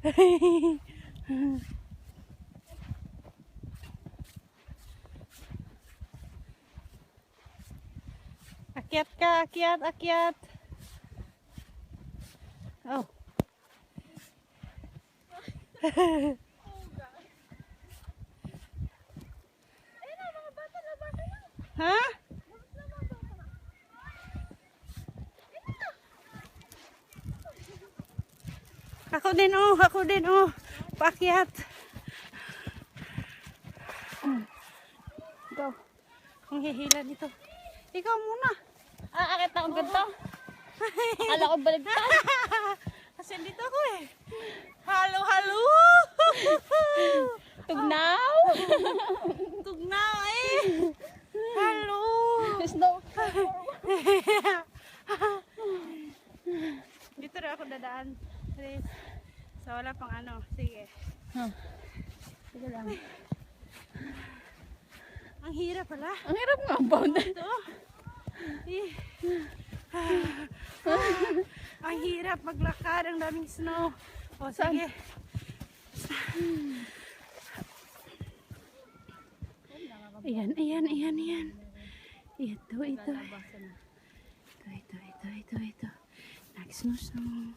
Akyat ka, akyat, akyat. Oh. Ha? Ako din oh. Paakyat. Go. Ang hihila nito. Ikaw muna. Akit akong ganito. Akala ko baligtad. Kasi dito ako eh. Halo, halo. Tugnaw. Tugnaw eh. Halo. Snow. Dito rin ako dadaan. Please. So wala pang ano. Sige. Sige lang. Ang hirap pala. Ang hirap nga ba? Ito. Ang hirap maglakad. Ang daming snow. O sige. Ayan. Ito. Ito. Nag-snow.